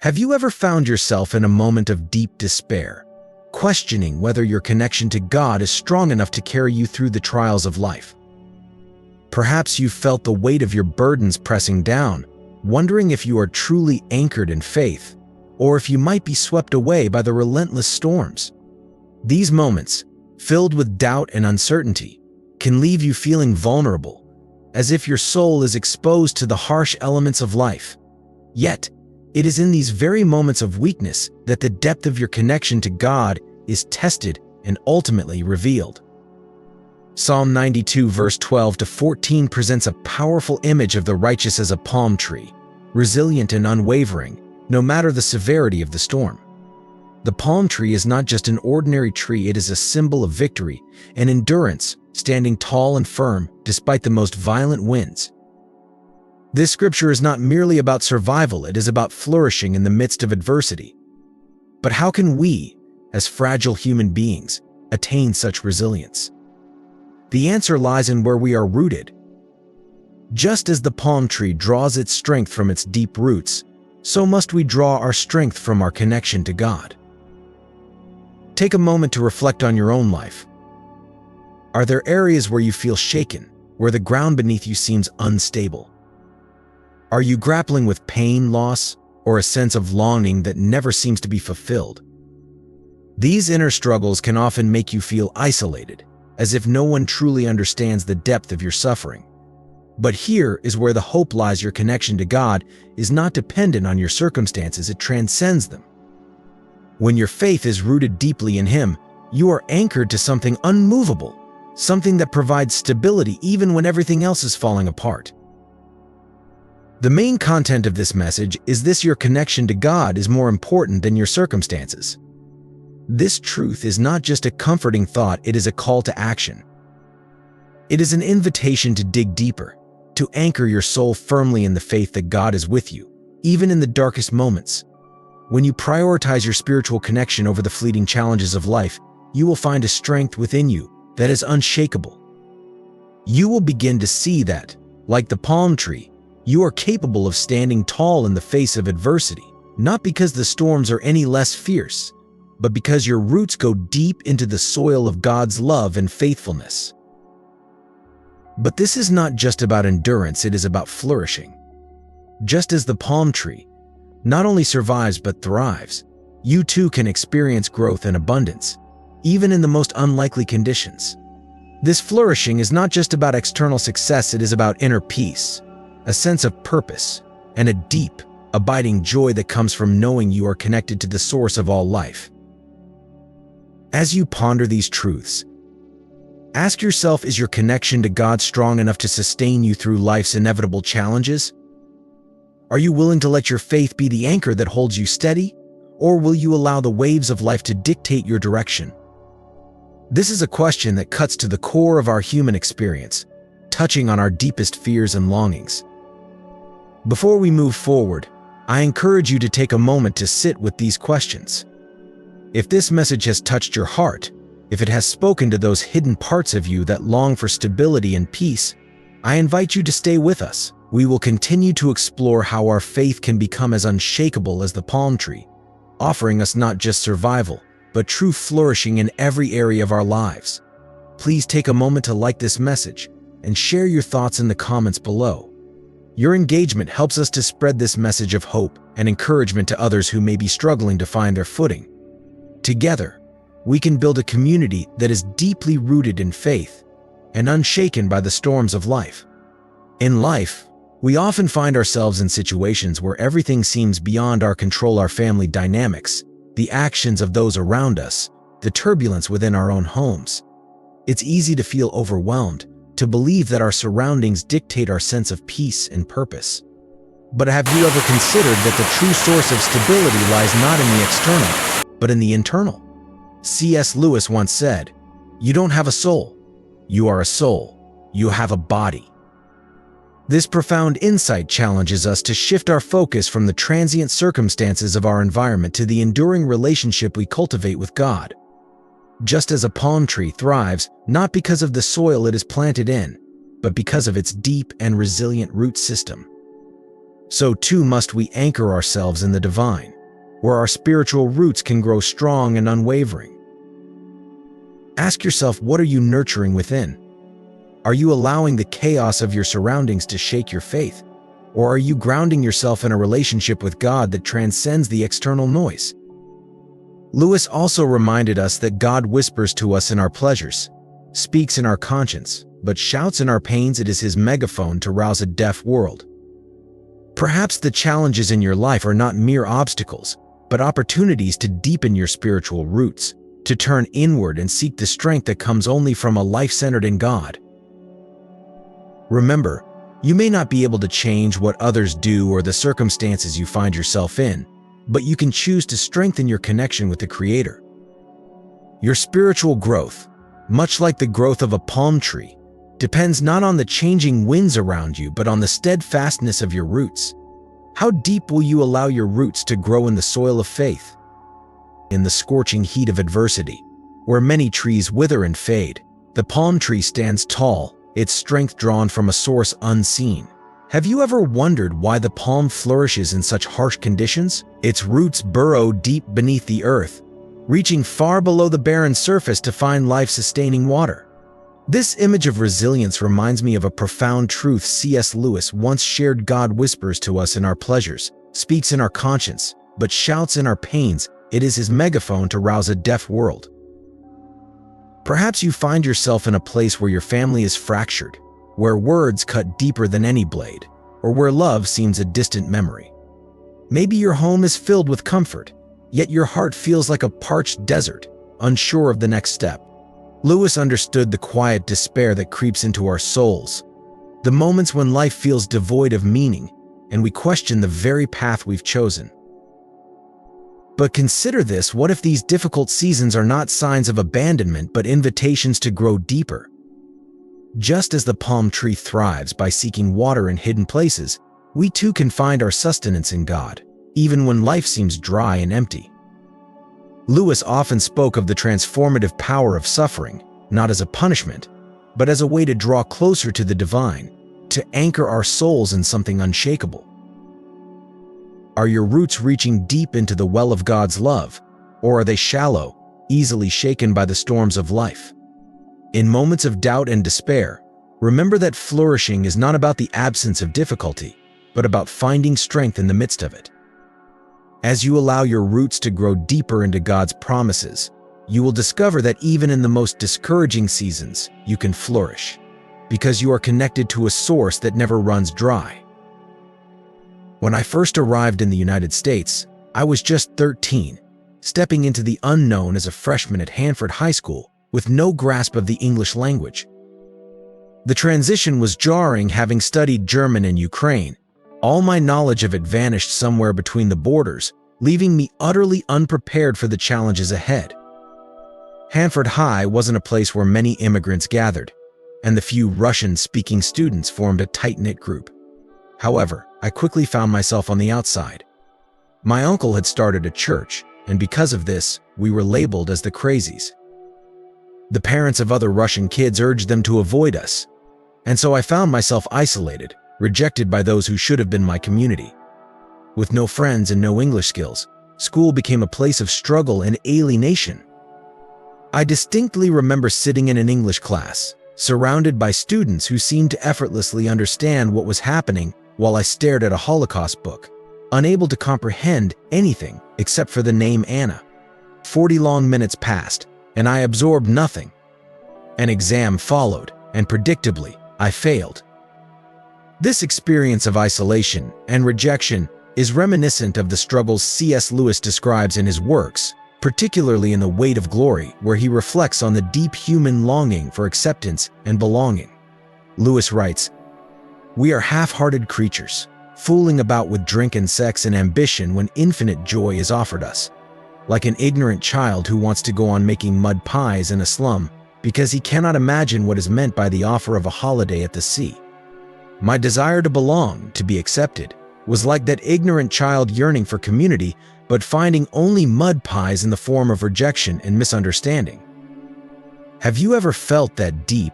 Have you ever found yourself in a moment of deep despair, questioning whether your connection to God is strong enough to carry you through the trials of life? Perhaps you've felt the weight of your burdens pressing down, wondering if you are truly anchored in faith, or if you might be swept away by the relentless storms. These moments, filled with doubt and uncertainty, can leave you feeling vulnerable, as if your soul is exposed to the harsh elements of life. Yet, it is in these very moments of weakness that the depth of your connection to God is tested and ultimately revealed. Psalm 92 verse 12 to 14 presents a powerful image of the righteous as a palm tree, resilient and unwavering, no matter the severity of the storm. The palm tree is not just an ordinary tree, it is a symbol of victory and endurance, standing tall and firm despite the most violent winds. This scripture is not merely about survival, it is about flourishing in the midst of adversity. But how can we, as fragile human beings, attain such resilience? The answer lies in where we are rooted. Just as the palm tree draws its strength from its deep roots, so must we draw our strength from our connection to God. Take a moment to reflect on your own life. Are there areas where you feel shaken, where the ground beneath you seems unstable? Are you grappling with pain, loss, or a sense of longing that never seems to be fulfilled? These inner struggles can often make you feel isolated, as if no one truly understands the depth of your suffering. But here is where the hope lies. Your connection to God is not dependent on your circumstances, it transcends them. When your faith is rooted deeply in Him, you are anchored to something unmovable, something that provides stability even when everything else is falling apart. The main content of this message is this: your connection to God is more important than your circumstances. This truth is not just a comforting thought, it is a call to action. It is an invitation to dig deeper, to anchor your soul firmly in the faith that God is with you, even in the darkest moments. When you prioritize your spiritual connection over the fleeting challenges of life, you will find a strength within you that is unshakable. You will begin to see that, like the palm tree, you are capable of standing tall in the face of adversity, not because the storms are any less fierce, but because your roots go deep into the soil of God's love and faithfulness. But this is not just about endurance, it is about flourishing. Just as the palm tree not only survives but thrives, you too can experience growth and abundance, even in the most unlikely conditions. This flourishing is not just about external success, it is about inner peace, a sense of purpose, and a deep, abiding joy that comes from knowing you are connected to the source of all life. As you ponder these truths, ask yourself, is your connection to God strong enough to sustain you through life's inevitable challenges? Are you willing to let your faith be the anchor that holds you steady, or will you allow the waves of life to dictate your direction? This is a question that cuts to the core of our human experience, touching on our deepest fears and longings. Before we move forward, I encourage you to take a moment to sit with these questions. If this message has touched your heart, if it has spoken to those hidden parts of you that long for stability and peace, I invite you to stay with us. We will continue to explore how our faith can become as unshakable as the palm tree, offering us not just survival, but true flourishing in every area of our lives. Please take a moment to like this message and share your thoughts in the comments below. Your engagement helps us to spread this message of hope and encouragement to others who may be struggling to find their footing. Together, we can build a community that is deeply rooted in faith and unshaken by the storms of life. In life, we often find ourselves in situations where everything seems beyond our control: our family dynamics, the actions of those around us, the turbulence within our own homes. It's easy to feel overwhelmed, to believe that our surroundings dictate our sense of peace and purpose. But have you ever considered that the true source of stability lies not in the external, but in the internal? C.S. Lewis once said, "You don't have a soul. You are a soul. You have a body." This profound insight challenges us to shift our focus from the transient circumstances of our environment to the enduring relationship we cultivate with God. Just as a palm tree thrives not because of the soil it is planted in, but because of its deep and resilient root system. so too must we anchor ourselves in the divine, where our spiritual roots can grow strong and unwavering. Ask yourself, what are you nurturing within? Are you allowing the chaos of your surroundings to shake your faith? Or are you grounding yourself in a relationship with God that transcends the external noise? Lewis also reminded us that God whispers to us in our pleasures, speaks in our conscience, but shouts in our pains. It is his megaphone to rouse a deaf world. Perhaps the challenges in your life are not mere obstacles, but opportunities to deepen your spiritual roots, to turn inward and seek the strength that comes only from a life centered in God. Remember, you may not be able to change what others do or the circumstances you find yourself in, but you can choose to strengthen your connection with the Creator. Your spiritual growth, much like the growth of a palm tree, depends not on the changing winds around you, but on the steadfastness of your roots. How deep will you allow your roots to grow in the soil of faith? In the scorching heat of adversity, where many trees wither and fade, the palm tree stands tall, its strength drawn from a source unseen. Have you ever wondered why the palm flourishes in such harsh conditions? Its roots burrow deep beneath the earth, reaching far below the barren surface to find life-sustaining water. This image of resilience reminds me of a profound truth C.S. Lewis once shared. God whispers to us in our pleasures, speaks in our conscience, but shouts in our pains. It is his megaphone to rouse a deaf world. Perhaps you find yourself in a place where your family is fractured, where words cut deeper than any blade, or where love seems a distant memory. Maybe your home is filled with comfort, yet your heart feels like a parched desert, unsure of the next step. Lewis understood the quiet despair that creeps into our souls, the moments when life feels devoid of meaning, and we question the very path we've chosen. But consider this: what if these difficult seasons are not signs of abandonment, but invitations to grow deeper? Just as the palm tree thrives by seeking water in hidden places, we too can find our sustenance in God, even when life seems dry and empty. Lewis often spoke of the transformative power of suffering, not as a punishment, but as a way to draw closer to the divine, to anchor our souls in something unshakable. Are your roots reaching deep into the well of God's love, or are they shallow, easily shaken by the storms of life? In moments of doubt and despair, remember that flourishing is not about the absence of difficulty, but about finding strength in the midst of it. As you allow your roots to grow deeper into God's promises, you will discover that even in the most discouraging seasons, you can flourish, because you are connected to a source that never runs dry. When I first arrived in the United States, I was just 13, stepping into the unknown as a freshman at Hanford High School with no grasp of the English language. The transition was jarring, having studied German in Ukraine. All my knowledge of it vanished somewhere between the borders, leaving me utterly unprepared for the challenges ahead. Hanford High wasn't a place where many immigrants gathered, and the few Russian-speaking students formed a tight-knit group. However, I quickly found myself on the outside. My uncle had started a church, and because of this, we were labeled as the crazies. The parents of other Russian kids urged them to avoid us, and so I found myself isolated, rejected by those who should have been my community. With no friends and no English skills, school became a place of struggle and alienation. I distinctly remember sitting in an English class, surrounded by students who seemed to effortlessly understand what was happening while I stared at a Holocaust book, unable to comprehend anything except for the name Anna. 40 long minutes passed, and I absorbed nothing. An exam followed, and predictably, I failed. This experience of isolation and rejection is reminiscent of the struggles C.S. Lewis describes in his works, particularly in The Weight of Glory, where he reflects on the deep human longing for acceptance and belonging. Lewis writes, "We are half-hearted creatures, fooling about with drink and sex and ambition when infinite joy is offered us, like an ignorant child who wants to go on making mud pies in a slum because he cannot imagine what is meant by the offer of a holiday at the sea. My desire to belong, to be accepted, was like that ignorant child yearning for community, but finding only mud pies in the form of rejection and misunderstanding." Have you ever felt that deep,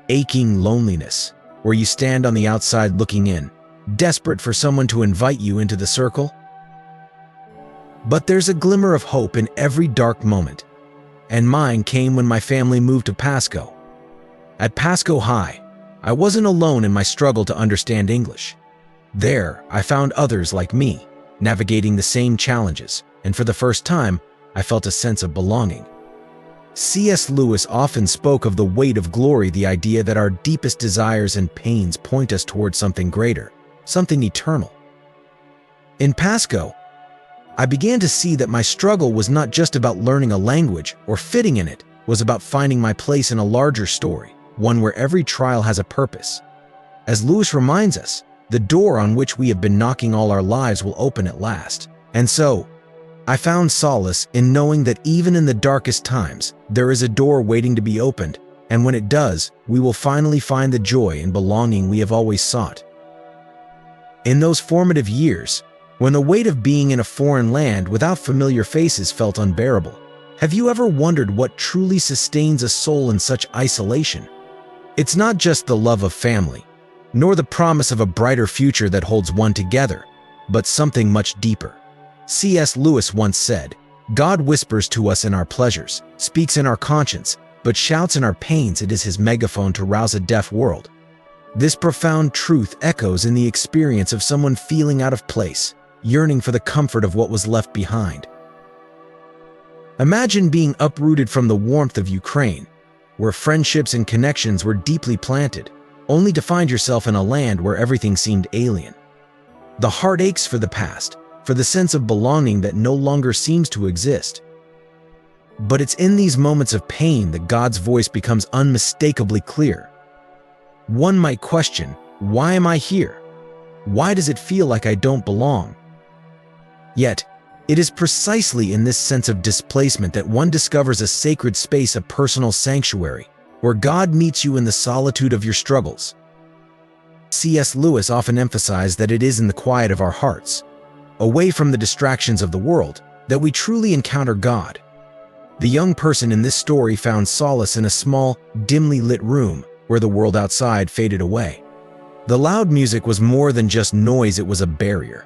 aching loneliness, where you stand on the outside looking in, desperate for someone to invite you into the circle? But there's a glimmer of hope in every dark moment, and mine came when my family moved to Pasco. At Pasco High, I wasn't alone in my struggle to understand English. There, I found others like me, navigating the same challenges, and for the first time, I felt a sense of belonging. C.S. Lewis often spoke of the weight of glory, the idea that our deepest desires and pains point us towards something greater, something eternal. In Pasco, I began to see that my struggle was not just about learning a language or fitting in it, was about finding my place in a larger story, one where every trial has a purpose. As Lewis reminds us, the door on which we have been knocking all our lives will open at last. And so, I found solace in knowing that even in the darkest times, there is a door waiting to be opened, and when it does, we will finally find the joy and belonging we have always sought. In those formative years, when the weight of being in a foreign land without familiar faces felt unbearable, have you ever wondered what truly sustains a soul in such isolation? It's not just the love of family, nor the promise of a brighter future that holds one together, but something much deeper. C.S. Lewis once said, "God whispers to us in our pleasures, speaks in our conscience, but shouts in our pains. It is his megaphone to rouse a deaf world." This profound truth echoes in the experience of someone feeling out of place, yearning for the comfort of what was left behind. Imagine being uprooted from the warmth of Ukraine, where friendships and connections were deeply planted, only to find yourself in a land where everything seemed alien. The heart aches for the past, for the sense of belonging that no longer seems to exist. But it's in these moments of pain that God's voice becomes unmistakably clear. One might question, why am I here? Why does it feel like I don't belong? Yet, it is precisely in this sense of displacement that one discovers a sacred space, a personal sanctuary, where God meets you in the solitude of your struggles. C.S. Lewis often emphasized that it is in the quiet of our hearts, away from the distractions of the world, that we truly encounter God. The young person in this story found solace in a small, dimly lit room where the world outside faded away. The loud music was more than just noise, it was a barrier,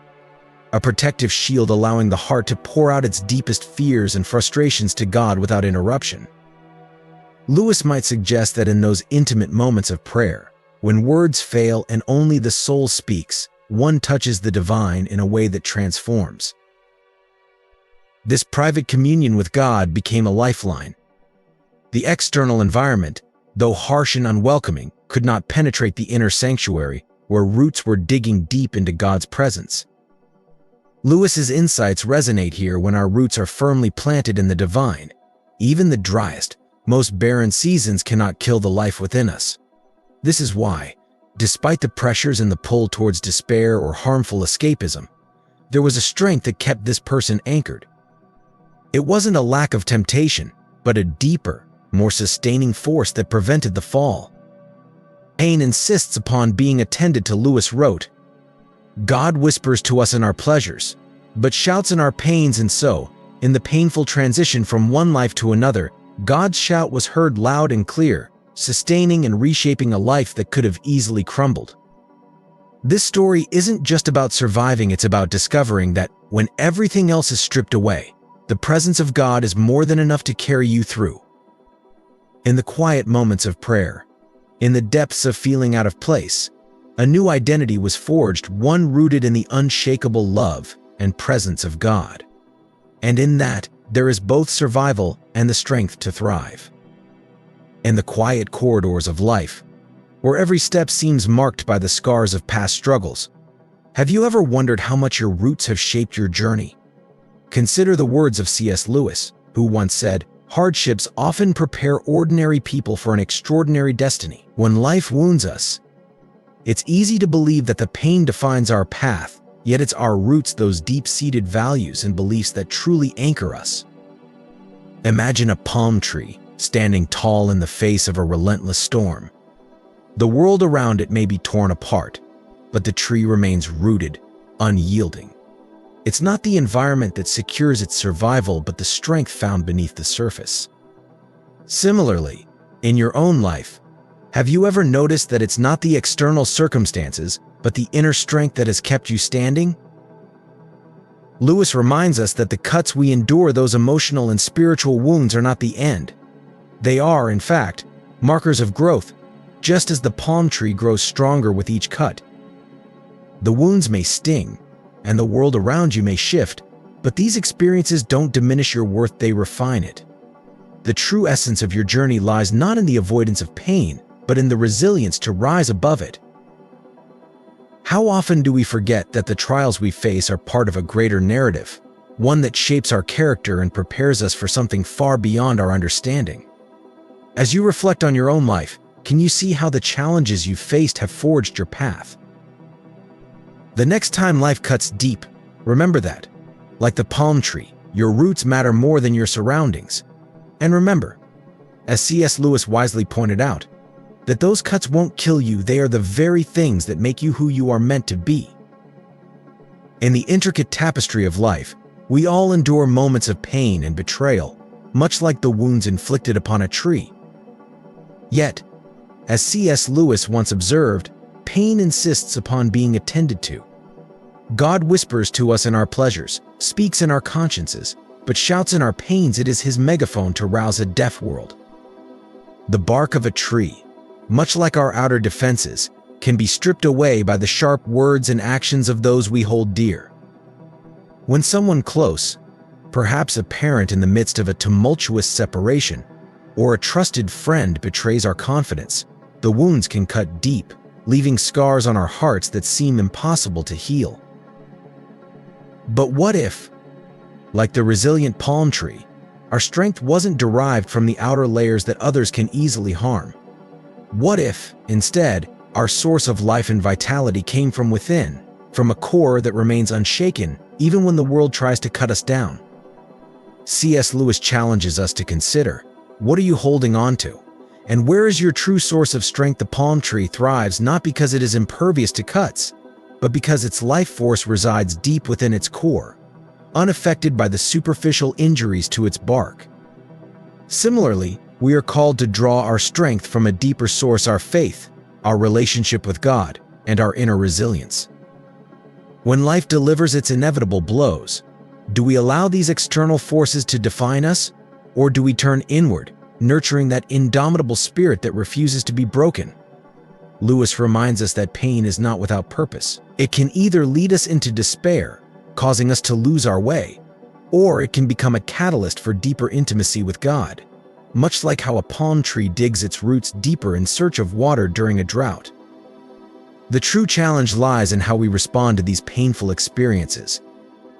a protective shield allowing the heart to pour out its deepest fears and frustrations to God without interruption. Lewis might suggest that in those intimate moments of prayer, when words fail and only the soul speaks, one touches the divine in a way that transforms. This private communion with God became a lifeline. The external environment, though harsh and unwelcoming, could not penetrate the inner sanctuary where roots were digging deep into God's presence. Lewis's insights resonate here. When our roots are firmly planted in the divine, even the driest, most barren seasons cannot kill the life within us. This is why, despite the pressures and the pull towards despair or harmful escapism, there was a strength that kept this person anchored. It wasn't a lack of temptation, but a deeper, more sustaining force that prevented the fall. Pain insists upon being attended to. Lewis wrote, "God whispers to us in our pleasures, but shouts in our pains, and so, in the painful transition from one life to another, God's shout was heard loud and clear, sustaining and reshaping a life that could have easily crumbled." This story isn't just about surviving, it's about discovering that when everything else is stripped away, the presence of God is more than enough to carry you through. In the quiet moments of prayer, in the depths of feeling out of place, a new identity was forged, one rooted in the unshakable love and presence of God. And in that, there is both survival and the strength to thrive. In the quiet corridors of life, where every step seems marked by the scars of past struggles, have you ever wondered how much your roots have shaped your journey? Consider the words of C.S. Lewis, who once said, "Hardships often prepare ordinary people for an extraordinary destiny." When life wounds us, it's easy to believe that the pain defines our path, yet it's our roots, those deep-seated values and beliefs that truly anchor us. Imagine a palm tree standing tall in the face of a relentless storm. The world around it may be torn apart, but the tree remains rooted, unyielding. It's not the environment that secures its survival, but the strength found beneath the surface. Similarly, in your own life, have you ever noticed that it's not the external circumstances, but the inner strength that has kept you standing? Lewis reminds us that the cuts we endure, those emotional and spiritual wounds, are not the end. They are, in fact, markers of growth, just as the palm tree grows stronger with each cut. The wounds may sting, and the world around you may shift, but these experiences don't diminish your worth, they refine it. The true essence of your journey lies not in the avoidance of pain, but in the resilience to rise above it. How often do we forget that the trials we face are part of a greater narrative, one that shapes our character and prepares us for something far beyond our understanding? As you reflect on your own life, can you see how the challenges you've faced have forged your path? The next time life cuts deep, remember that, like the palm tree, your roots matter more than your surroundings. And remember, as C.S. Lewis wisely pointed out, that those cuts won't kill you, they are the very things that make you who you are meant to be. In the intricate tapestry of life, we all endure moments of pain and betrayal, much like the wounds inflicted upon a tree. Yet, as C.S. Lewis once observed, pain insists upon being attended to. God whispers to us in our pleasures, speaks in our consciences, but shouts in our pains. It is his megaphone to rouse a deaf world. The bark of a tree, much like our outer defenses, can be stripped away by the sharp words and actions of those we hold dear. When someone close, perhaps a parent in the midst of a tumultuous separation, or a trusted friend betrays our confidence, the wounds can cut deep, leaving scars on our hearts that seem impossible to heal. But what if, like the resilient palm tree, our strength wasn't derived from the outer layers that others can easily harm? What if, instead, our source of life and vitality came from within, from a core that remains unshaken even when the world tries to cut us down? C.S. Lewis challenges us to consider, what are you holding on to? And where is your true source of strength? The palm tree thrives not because it is impervious to cuts, but because its life force resides deep within its core, unaffected by the superficial injuries to its bark. Similarly, we are called to draw our strength from a deeper source: our faith, our relationship with God, and our inner resilience. When life delivers its inevitable blows, do we allow these external forces to define us, or do we turn inward, nurturing that indomitable spirit that refuses to be broken? Lewis reminds us that pain is not without purpose. It can either lead us into despair, causing us to lose our way, or it can become a catalyst for deeper intimacy with God, much like how a palm tree digs its roots deeper in search of water during a drought. The true challenge lies in how we respond to these painful experiences.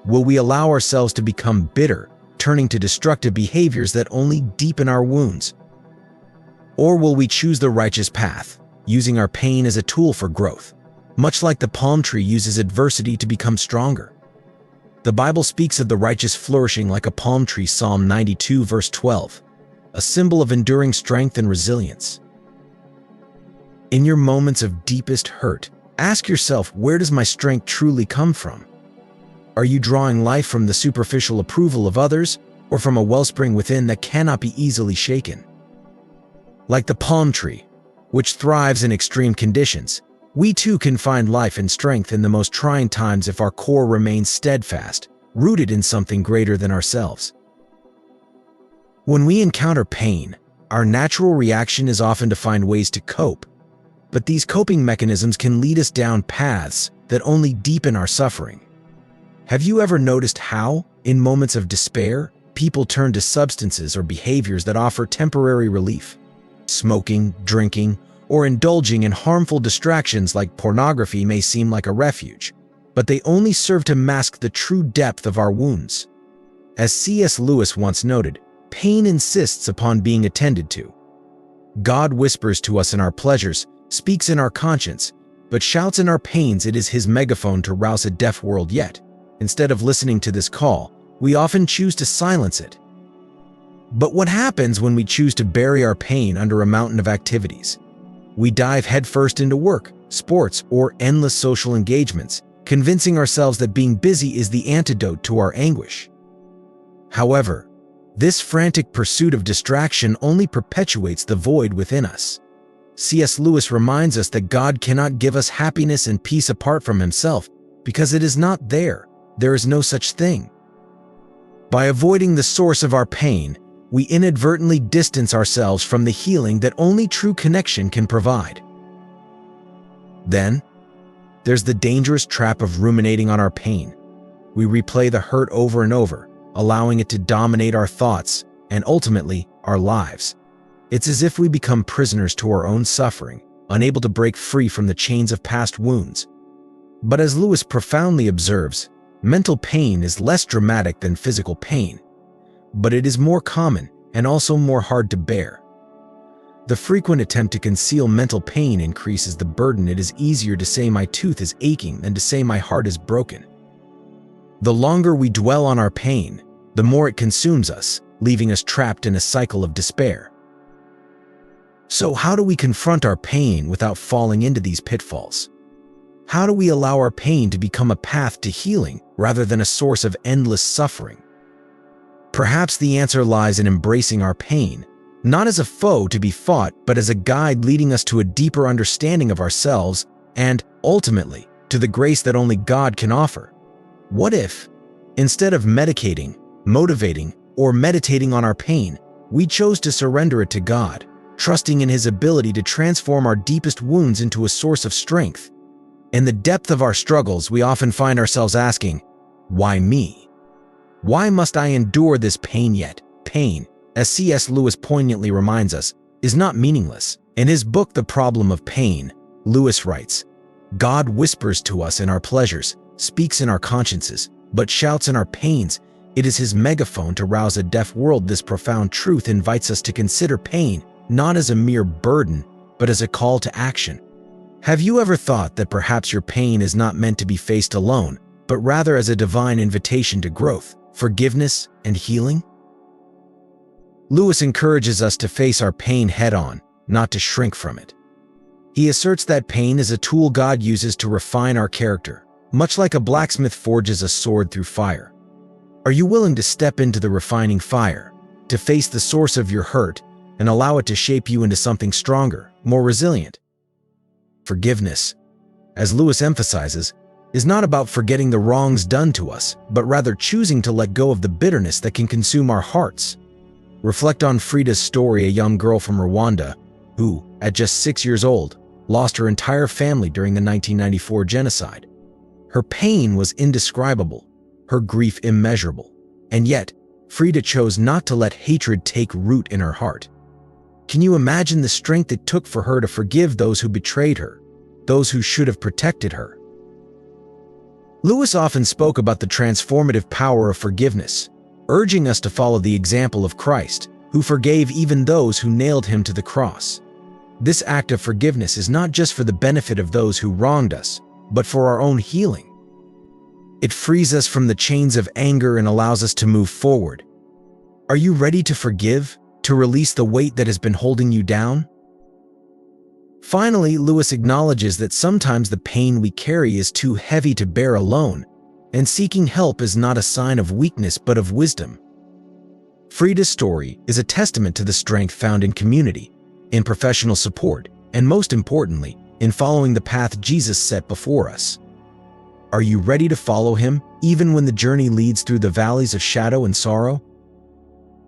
Will we allow ourselves to become bitter, turning to destructive behaviors that only deepen our wounds? Or will we choose the righteous path, using our pain as a tool for growth, much like the palm tree uses adversity to become stronger? The Bible speaks of the righteous flourishing like a palm tree, Psalm 92 verse 12, a symbol of enduring strength and resilience. In your moments of deepest hurt, ask yourself, where does my strength truly come from? Are you drawing life from the superficial approval of others, or from a wellspring within that cannot be easily shaken? Like the palm tree, which thrives in extreme conditions, we too can find life and strength in the most trying times if our core remains steadfast, rooted in something greater than ourselves. When we encounter pain, our natural reaction is often to find ways to cope, but these coping mechanisms can lead us down paths that only deepen our suffering. Have you ever noticed how, in moments of despair, people turn to substances or behaviors that offer temporary relief? Smoking, drinking, or indulging in harmful distractions like pornography may seem like a refuge, but they only serve to mask the true depth of our wounds. As C.S. Lewis once noted, pain insists upon being attended to. God whispers to us in our pleasures, speaks in our conscience, but shouts in our pains. It is his megaphone to rouse a deaf world. Yet, instead of listening to this call, we often choose to silence it. But what happens when we choose to bury our pain under a mountain of activities? We dive headfirst into work, sports, or endless social engagements, convincing ourselves that being busy is the antidote to our anguish. However, this frantic pursuit of distraction only perpetuates the void within us. C.S. Lewis reminds us that God cannot give us happiness and peace apart from Himself, because it is not there. There is no such thing. By avoiding the source of our pain, we inadvertently distance ourselves from the healing that only true connection can provide. Then, there's the dangerous trap of ruminating on our pain. We replay the hurt over and over, allowing it to dominate our thoughts and ultimately our lives. It's as if we become prisoners to our own suffering, unable to break free from the chains of past wounds. But as Lewis profoundly observes, mental pain is less dramatic than physical pain, but it is more common and also more hard to bear. The frequent attempt to conceal mental pain increases the burden. It is easier to say my tooth is aching than to say my heart is broken. The longer we dwell on our pain, the more it consumes us, leaving us trapped in a cycle of despair. So how do we confront our pain without falling into these pitfalls? How do we allow our pain to become a path to healing rather than a source of endless suffering? Perhaps the answer lies in embracing our pain, not as a foe to be fought, but as a guide leading us to a deeper understanding of ourselves and, ultimately, to the grace that only God can offer. What if, instead of medicating, motivating, or meditating on our pain, we chose to surrender it to God, trusting in His ability to transform our deepest wounds into a source of strength? In the depth of our struggles, we often find ourselves asking, why me? Why must I endure this pain yet? Pain, as C.S. Lewis poignantly reminds us, is not meaningless. In his book, The Problem of Pain, Lewis writes, God whispers to us in our pleasures, speaks in our consciences, but shouts in our pains. It is His megaphone to rouse a deaf world. This profound truth invites us to consider pain not as a mere burden, but as a call to action. Have you ever thought that perhaps your pain is not meant to be faced alone, but rather as a divine invitation to growth, forgiveness, and healing? Lewis encourages us to face our pain head-on, not to shrink from it. He asserts that pain is a tool God uses to refine our character, much like a blacksmith forges a sword through fire. Are you willing to step into the refining fire, to face the source of your hurt, and allow it to shape you into something stronger, more resilient? Forgiveness, as Lewis emphasizes, is not about forgetting the wrongs done to us, but rather choosing to let go of the bitterness that can consume our hearts. Reflect on Frida's story, a young girl from Rwanda who, at just 6 years old, lost her entire family during the 1994 genocide. Her pain was indescribable, her grief immeasurable, and yet, Frida chose not to let hatred take root in her heart. Can you imagine the strength it took for her to forgive those who betrayed her, those who should have protected her? Lewis often spoke about the transformative power of forgiveness, urging us to follow the example of Christ, who forgave even those who nailed Him to the cross. This act of forgiveness is not just for the benefit of those who wronged us, but for our own healing. It frees us from the chains of anger and allows us to move forward. Are you ready to forgive, to release the weight that has been holding you down? Finally, Lewis acknowledges that sometimes the pain we carry is too heavy to bear alone, and seeking help is not a sign of weakness but of wisdom. Frida's story is a testament to the strength found in community, in professional support, and most importantly, in following the path Jesus set before us. Are you ready to follow Him, even when the journey leads through the valleys of shadow and sorrow?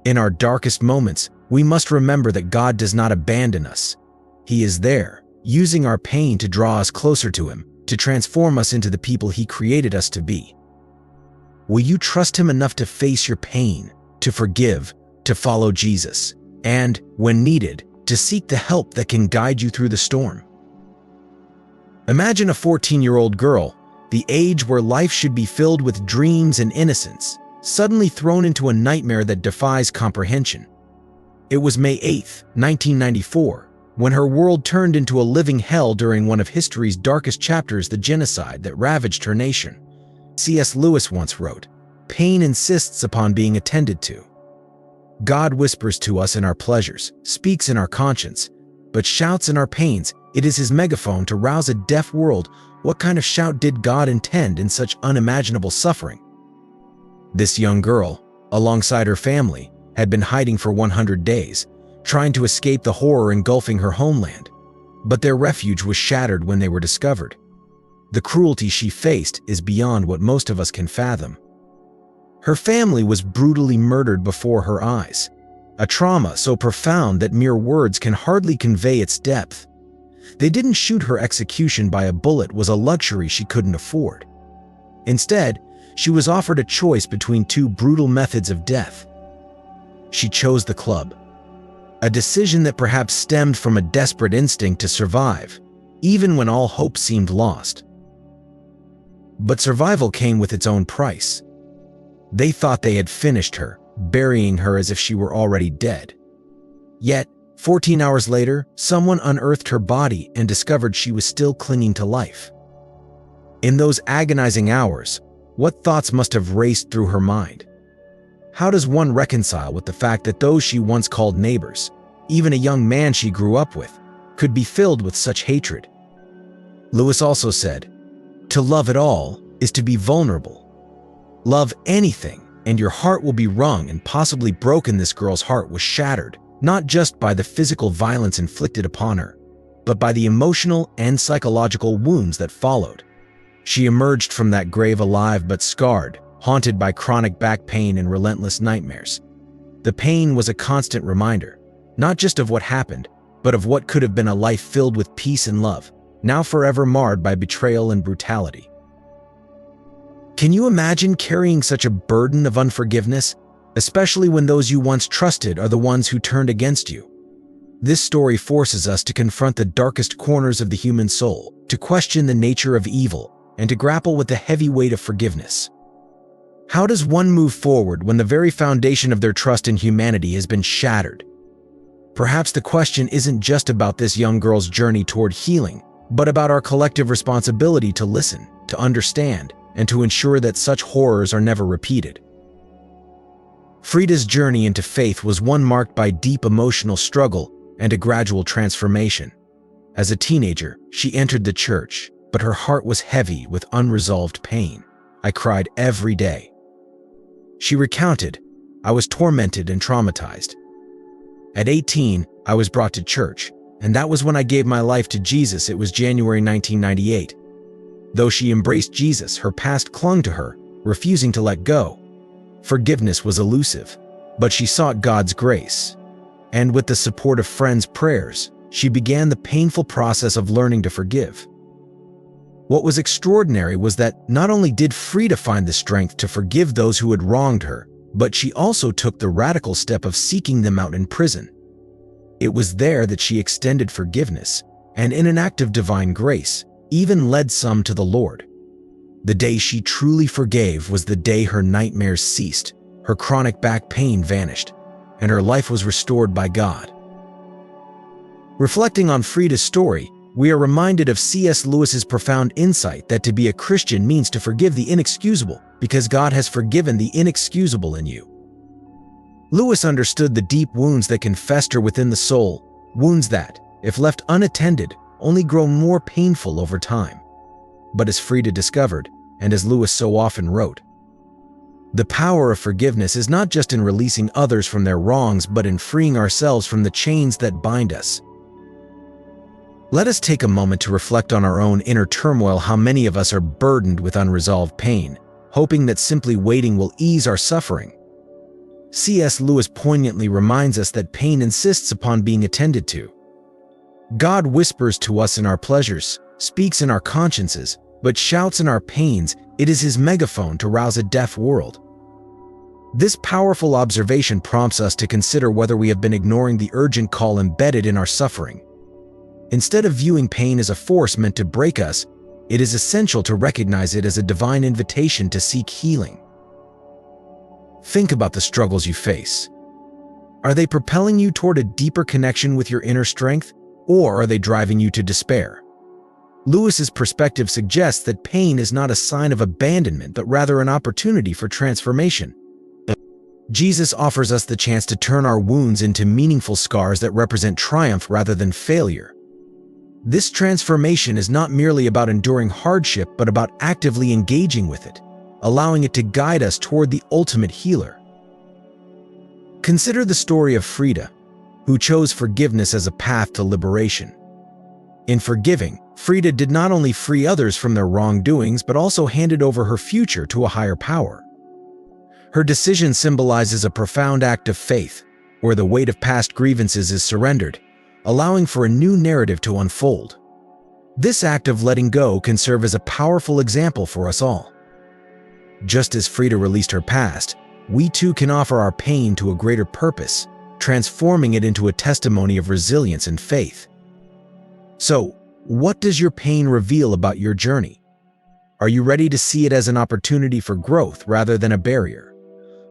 In our darkest moments, we must remember that God does not abandon us. He is there, using our pain to draw us closer to Him, to transform us into the people He created us to be. Will you trust Him enough to face your pain, to forgive, to follow Jesus, and, when needed, to seek the help that can guide you through the storm? Imagine a 14-year-old girl, the age where life should be filled with dreams and innocence, suddenly thrown into a nightmare that defies comprehension. It was May 8, 1994, when her world turned into a living hell during one of history's darkest chapters, the genocide that ravaged her nation. C.S. Lewis once wrote, "Pain insists upon being attended to. God whispers to us in our pleasures, speaks in our conscience, but shouts in our pains. It is His megaphone to rouse a deaf world." What kind of shout did God intend in such unimaginable suffering? This young girl, alongside her family, had been hiding for 100 days, trying to escape the horror engulfing her homeland. but their refuge was shattered when they were discovered. The cruelty she faced is beyond what most of us can fathom. Her family was brutally murdered before her eyes, a trauma so profound that mere words can hardly convey its depth. They didn't shoot her. Execution by a bullet was a luxury she couldn't afford. Instead, she was offered a choice between two brutal methods of death. She chose the club, a decision that perhaps stemmed from a desperate instinct to survive, even when all hope seemed lost. But survival came with its own price. They thought they had finished her, burying her as if she were already dead. Yet, 14 hours later, someone unearthed her body and discovered she was still clinging to life. In those agonizing hours, what thoughts must have raced through her mind? How does one reconcile with the fact that those she once called neighbors, even a young man she grew up with, could be filled with such hatred? Lewis also said, "To love at all is to be vulnerable. Love anything, and your heart will be wrung and possibly broken." This girl's heart was shattered, not just by the physical violence inflicted upon her, but by the emotional and psychological wounds that followed. She emerged from that grave alive but scarred, haunted by chronic back pain and relentless nightmares. The pain was a constant reminder, not just of what happened, but of what could have been a life filled with peace and love, now forever marred by betrayal and brutality. Can you imagine carrying such a burden of unforgiveness, especially when those you once trusted are the ones who turned against you? This story forces us to confront the darkest corners of the human soul, to question the nature of evil, and to grapple with the heavy weight of forgiveness. How does one move forward when the very foundation of their trust in humanity has been shattered? Perhaps the question isn't just about this young girl's journey toward healing, but about our collective responsibility to listen, to understand, and to ensure that such horrors are never repeated. Frida's journey into faith was one marked by deep emotional struggle and a gradual transformation. As a teenager, she entered the church, but her heart was heavy with unresolved pain. "I cried every day." She recounted, "I was tormented and traumatized. At 18, I was brought to church, and that was when I gave my life to Jesus." It was January 1998. Though she embraced Jesus, her past clung to her, refusing to let go. Forgiveness was elusive, but she sought God's grace. And with the support of friends' prayers, she began the painful process of learning to forgive. What was extraordinary was that not only did Frida find the strength to forgive those who had wronged her, but she also took the radical step of seeking them out in prison. It was there that she extended forgiveness, and in an act of divine grace, even led some to the Lord. The day she truly forgave was the day her nightmares ceased, her chronic back pain vanished, and her life was restored by God. Reflecting on Frida's story, we are reminded of C.S. Lewis's profound insight that to be a Christian means to forgive the inexcusable, because God has forgiven the inexcusable in you. Lewis understood the deep wounds that can fester within the soul, wounds that, if left unattended, only grow more painful over time. But as Frida discovered, and as Lewis so often wrote, the power of forgiveness is not just in releasing others from their wrongs, but in freeing ourselves from the chains that bind us. Let us take a moment to reflect on our own inner turmoil. How many of us are burdened with unresolved pain, hoping that simply waiting will ease our suffering? C.S. Lewis poignantly reminds us that pain insists upon being attended to. God whispers to us in our pleasures, speaks in our consciences, but shouts in our pains. It is his megaphone to rouse a deaf world. This powerful observation prompts us to consider whether we have been ignoring the urgent call embedded in our suffering. Instead of viewing pain as a force meant to break us, it is essential to recognize it as a divine invitation to seek healing. Think about the struggles you face. Are they propelling you toward a deeper connection with your inner strength, or are they driving you to despair? Lewis's perspective suggests that pain is not a sign of abandonment, but rather an opportunity for transformation. Jesus offers us the chance to turn our wounds into meaningful scars that represent triumph rather than failure. This transformation is not merely about enduring hardship, but about actively engaging with it, allowing it to guide us toward the ultimate healer. Consider the story of Frida, who chose forgiveness as a path to liberation. In forgiving, Frida did not only free others from their wrongdoings but also handed over her future to a higher power. Her decision symbolizes a profound act of faith, where the weight of past grievances is surrendered, allowing for a new narrative to unfold. This act of letting go can serve as a powerful example for us all. Just as Frida released her past, we too can offer our pain to a greater purpose, transforming it into a testimony of resilience and faith. So, what does your pain reveal about your journey? Are you ready to see it as an opportunity for growth rather than a barrier?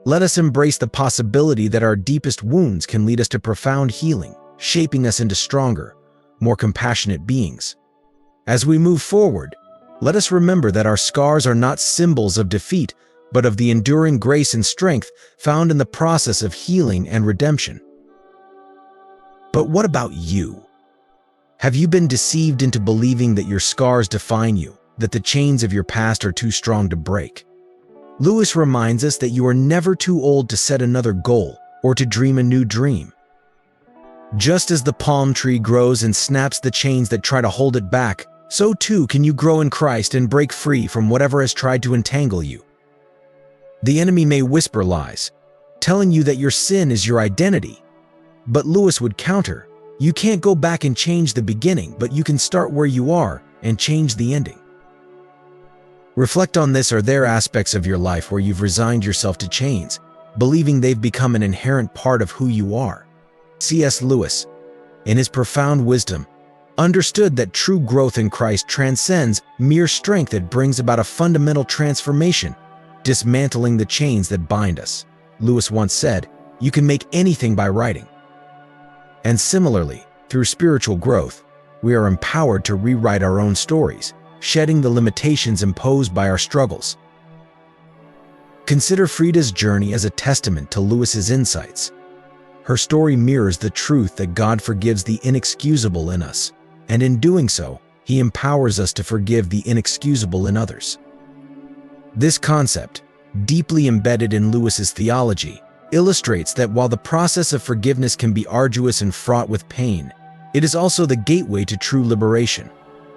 Let us embrace the possibility that our deepest wounds can lead us to profound healing, shaping us into stronger, more compassionate beings. As we move forward, let us remember that our scars are not symbols of defeat, but of the enduring grace and strength found in the process of healing and redemption. But what about you? Have you been deceived into believing that your scars define you, that the chains of your past are too strong to break? Lewis reminds us that you are never too old to set another goal or to dream a new dream. Just as the palm tree grows and snaps the chains that try to hold it back, so too can you grow in Christ and break free from whatever has tried to entangle you. The enemy may whisper lies, telling you that your sin is your identity. But Lewis would counter, you can't go back and change the beginning, but you can start where you are and change the ending. Reflect on this. Are there aspects of your life where you've resigned yourself to chains, believing they've become an inherent part of who you are? C.S. Lewis, in his profound wisdom, understood that true growth in Christ transcends mere strength. It brings about a fundamental transformation, dismantling the chains that bind us. Lewis once said, "You can make anything by writing." And similarly, through spiritual growth, we are empowered to rewrite our own stories, shedding the limitations imposed by our struggles. Consider Frida's journey as a testament to Lewis's insights. Her story mirrors the truth that God forgives the inexcusable in us, and in doing so, He empowers us to forgive the inexcusable in others. This concept, deeply embedded in Lewis's theology, illustrates that while the process of forgiveness can be arduous and fraught with pain, it is also the gateway to true liberation.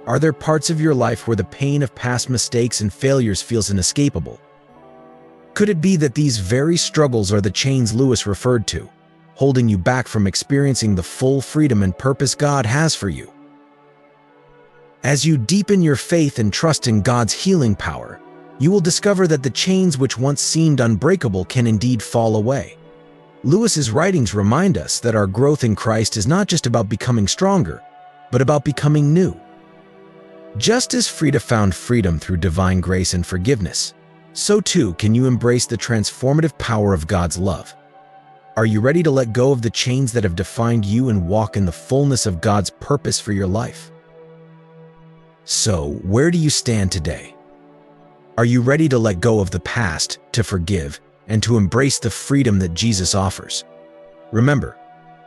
Are there parts of your life where the pain of past mistakes and failures feels inescapable? Could it be that these very struggles are the chains Lewis referred to, holding you back from experiencing the full freedom and purpose God has for you? As you deepen your faith and trust in God's healing power, you will discover that the chains which once seemed unbreakable can indeed fall away. Lewis's writings remind us that our growth in Christ is not just about becoming stronger, but about becoming new. Just as Frida found freedom through divine grace and forgiveness, so too can you embrace the transformative power of God's love. Are you ready to let go of the chains that have defined you and walk in the fullness of God's purpose for your life? So, where do you stand today? Are you ready to let go of the past, to forgive, and to embrace the freedom that Jesus offers? Remember,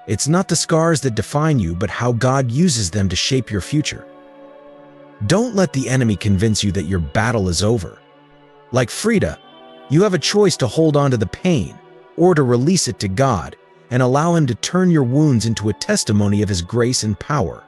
it's not the scars that define you, but how God uses them to shape your future. Don't let the enemy convince you that your battle is over. Like Frida, you have a choice to hold on to the pain or to release it to God and allow Him to turn your wounds into a testimony of His grace and power.